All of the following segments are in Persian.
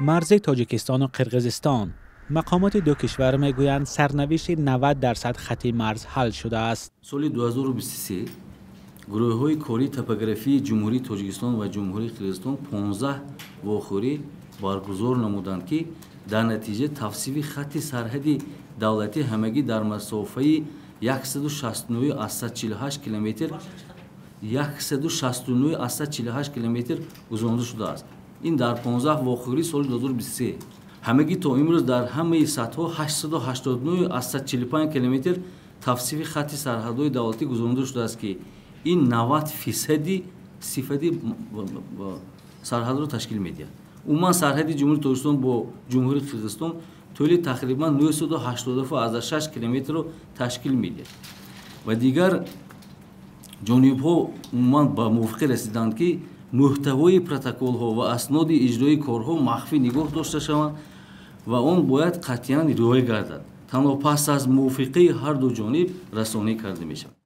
مرز تاجیکستان و قرقیزستان. مقامات دو کشور میگویند سرنوشت 90% خط مرز حل شده است. سال 2023 گروه‌های کاری توپوگرافی جمهوری تاجیکستان و جمهوری قرقیزستان 15 واخوری برگزار نمودند که در نتیجه توصیف خط سرحدی دولتی همگی در مسافه 169.148 کیلومتر 169.148 کیلومتر گذرانده شده است. این در 15 واخوری سال 2023 همگی تا امروز در همه سطح‌ها 889.145 کیلومتر توصیف خط سرحدی دولتی گذرانده شده است که این 90% صفتی سرحد را تشکیل می‌دهد. عموما سرحد جمهوری تاجیکستان با جمهوری قرقیزستان طول تقریبا 987.6 کیلومتر را تشکیل می‌دهد و دیگر جانب‌ها عموما به موافقه رسیدند که محتوای پروتکل‌ها و اسناد اجرایی کارها مخفی نگاه داشته شوند و آن باید قطعاً رعایت گردد. تنها پس از موافقه هر دو جانب رسانه‌ای کرده می‌شود.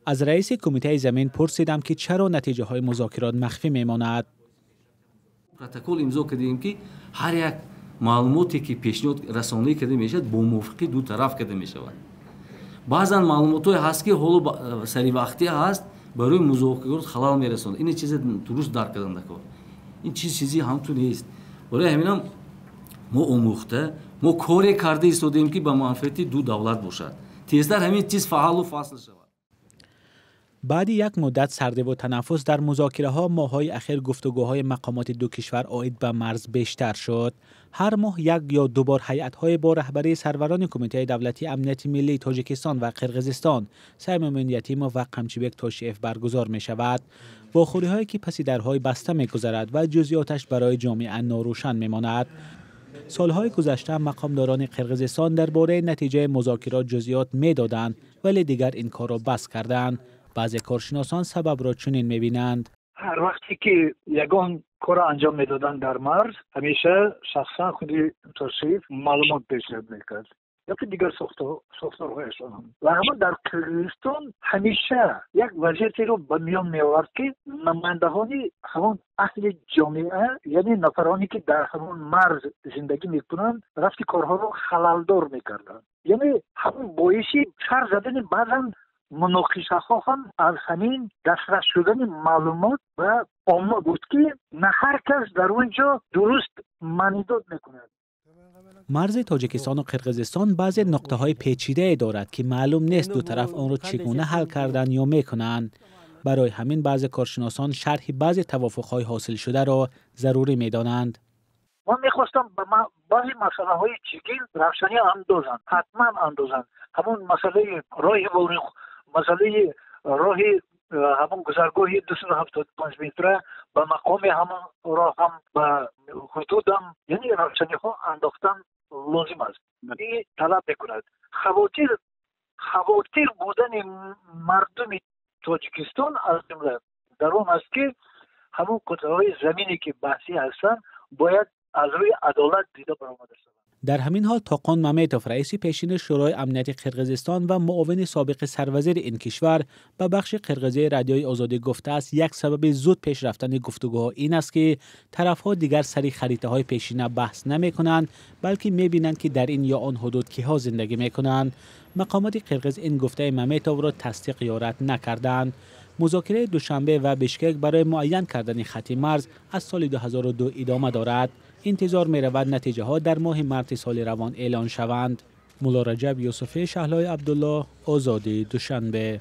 از رئیس کمیته زمین پرسیدم که چرا نتیجه های مذاکرات مخفی میماند. پروتکل امضا کردیم که هر یک معلوماتی که پیشنهاد رسانه‌ای کرده میشود با موافقه دو طرف کرده میشود. بعضا معلوماتی هست که حالا سری وقتی هست برای مذاکرات خلل میرساند. این چیز درست درک کردن کار. این چیزی همون نیست. برای همین ما آموخته ما کاری کرده ایستادیم که به منفعت دو دولت باشد. تیزتر همین چیز فعال و فاصل شود. بعد یک مدت سرده و تنفس در مذاکره ها ماه‌های اخیر گفتگوهای مقامات دو کشور عاید به مرز بیشتر شد. هر ماه یک یا دو بار هیئت‌های با رهبری سروران کمیته دولتی امنیت ملی تاجیکستان و قرقیزستان صمیم یتیم و قمچیبک تاشیف برگزار می شود. واخوری‌هایی که پس درهای بسته می‌گذرد و جزئیاتش برای جامعه ناروشن می‌ماند. سالهای گذشته مقامداران قرقیزستان درباره نتیجه مذاکرات جزئیات می‌دادند ولی دیگر این کار را بس کردند. بعضی کارشناسان سبب را چنین می‌بینند. هر وقتی که یگان کار انجام میدادن در مرز همیشه شخصا خودی تشریف معلومات پیشنهاد میکرد یا که دیگر ساختارهایشان هم و اما در قرقیزستان همیشه یک وضعیتی رو به میان میآورد که نمایندگان همون اهل جامعه یعنی نفرانی که در همون مرز زندگی میکنند رفتی کارها رو خللدار میکردن، یعنی همون باعثی سر زدن بعضا مناقشه ها هم از همین دسترس شدن معلومات و عامه بود که نه هر کس در اونجا درست معنیداد میکند. مرز تاجیکستان و قرقیزستان بعضی نقطه های پیچیده دارد که معلوم نیست دو طرف آن را چگونه حل کردن یا میکنند. برای همین بعضی کارشناسان شرح بعضی توافق های حاصل شده را ضروری میدانند. من میخواستم به بعضی مسئله های چگیل روشنی اندازند، حتما اندازند. همون مسئله راه بوری، مسئله راه همون گذرگاهی 275 متره به مقام همون راه هم به حدود هم یعنی روشنی ها انداختن لازم است. این طلب میکند. خواطر بودن مردم تاجیکستان از جمله در اون است که همون قطعه‌های زمینی که بحثی هستند باید از روی عدالت دیده برآمده شود. در همین حال طاقان ممیتوف رئیس پیشین شورای امنیت قرقیزستان و معاون سابق سروزیر این کشور به بخش قرقیزی رادیوی آزادی گفته است یک سبب زود پیش رفتن گفتگوها این است که طرفها دیگر سری خریطه های پیشینه بحث نمی کنند بلکه می بینند که در این یا آن حدود کیها زندگی می کنند. مقامات قرقیز این گفته ممیتوف را تصدیق یا رد نکردند. مذاکره دوشنبه و بشکک برای معین کردن خط مرز از سال 2002 ادامه دارد. انتظار می رود نتیجه ها در ماه مارس سال روان اعلان شوند. مولا رجب یوسفی، شهلای عبدالله، آزادی، دوشنبه.